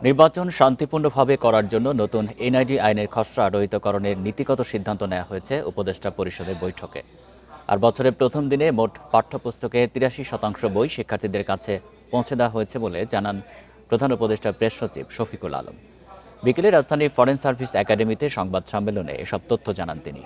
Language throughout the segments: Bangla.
নির্বাচন শান্তিপূর্ণভাবে করার জন্য নতুন এনআইডি আইনের খসড়া রহিতকরণের নীতিগত সিদ্ধান্ত নেওয়া হয়েছে উপদেষ্টা পরিষদের বৈঠকে। আর বছরের প্রথম দিনে মোট পাঠ্যপুস্তকে ৮৩% বই শিক্ষার্থীদের কাছে পৌঁছে দেওয়া হয়েছে বলে জানান প্রধান উপদেষ্টা প্রেস সচিব শফিকুল আলম। বিকেলে রাজধানীর ফরেন সার্ভিস একাডেমিতে সংবাদ সম্মেলনে এসব তথ্য জানান তিনি।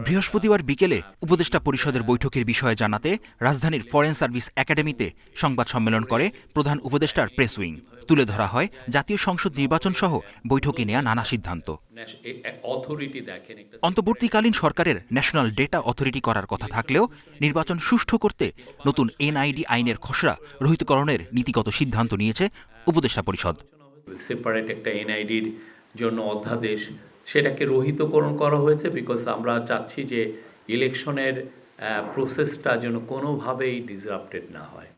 বৃহস্পতিবার বিকেলে উপদেষ্টা পরিষদের বৈঠকের বিষয়ে জানাতে রাজধানীর ফরেন সার্ভিস একাডেমিতে সংবাদ সম্মেলন করে প্রধান উপদেষ্টার প্রেস উইং। তুলে ধরা হয় জাতীয় সংসদ নির্বাচন সহ বৈঠকে নেওয়া নানা সিদ্ধান্ত। অন্তর্বর্তীকালীন সরকারের ন্যাশনাল ডেটা অথরিটি করার কথা থাকলেও নির্বাচন সুষ্ঠু করতে নতুন এনআইডি আইনের খসড়া রহিতকরণের নীতিগত সিদ্ধান্ত নিয়েছে উপদেষ্টা পরিষদ। সেপারেট একটা এনআইডির জন্য অধ্যাদেশ সেটাকে রহিতকরণ করা হয়েছে, বিকজ আমরা চাচ্ছি যে ইলেকশনের প্রসেসটা যেন কোনোভাবেই ডিসরাপ্টেড না হয়।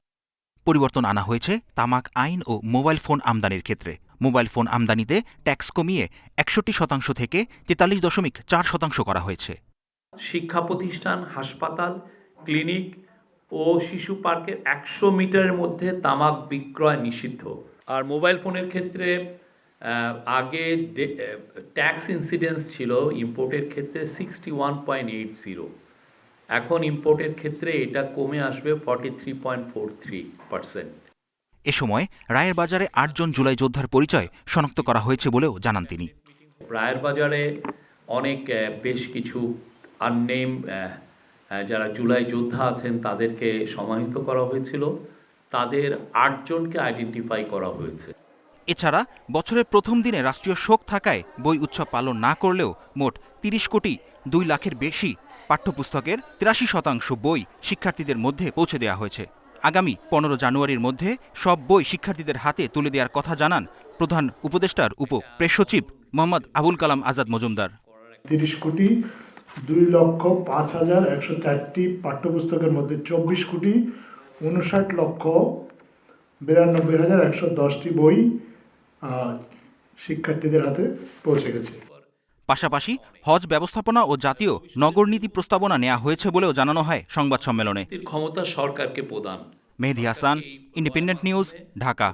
পরিবর্তন আনা হয়েছে তামাক আইন ও মোবাইল ফোন আমদানির ক্ষেত্রে। মোবাইল ফোন আমদানিতে ট্যাক্স কমিয়ে ৬১% থেকে ৪৩.৪% করা হয়েছে। শিক্ষা প্রতিষ্ঠান, হাসপাতাল, ক্লিনিক ও শিশু পার্কের ১০০ মিটারের মধ্যে তামাক বিক্রয় নিষিদ্ধ। আর মোবাইল ফোনের ক্ষেত্রে আগে ট্যাক্স ইনসিডেন্স ছিল ইম্পোর্টের ক্ষেত্রে 61.80, এখন ইম্পোর্টের ক্ষেত্রে এটা কমে আসবে 43.43%। এ সময় রায়ের বাজারে ৮ জন জুলাই যোদ্ধার পরিচয় শনাক্ত করা হয়েছে বলেও জানান তিনি। রায়ের বাজারে অনেক বেশ কিছু আননেম যারা জুলাই যোদ্ধা আছেন তাদেরকে সমাহিত করা হয়েছিল, তাদের ৮ জনকে আইডেন্টিফাই করা হয়েছে। এছাড়া বছরের প্রথম দিনে রাষ্ট্রীয় শোক থাকায় বই উৎসব পালন না করলেও মোট ৩০,২,০০,০০০ লাখের বেশি পাঠ্যপুস্তকের ৮৩% বই শিক্ষার্থীদের মধ্যে পৌঁছে দেওয়া হয়েছে। আগামী ১৫ জানুয়ারির মধ্যে সব বই শিক্ষার্থীদের হাতে তুলে দেওয়ার কথা জানান প্রধান উপদেষ্টার প্রেস সচিব মোহাম্মদ আবুল কালাম আজাদ মজুমদার। ৩০,২,০৫,১০৪টি পাঠ্যপুস্তকের মধ্যে ২৪,৫৯,৯২,১১১টি বই শিক্ষার্থীদের হাতে পৌঁছে গেছে। পাশাপাশি হজ ব্যবস্থাপনা ও জাতীয় নগরনীতি প্রস্তাবনা নেওয়া হয়েছে বলেও জানানো হয় সংবাদ সম্মেলনে। ক্ষমতা সরকারকে প্রদান। মেহেদী হাসান, ইন্ডিপেন্ডেন্ট নিউজ, ঢাকা।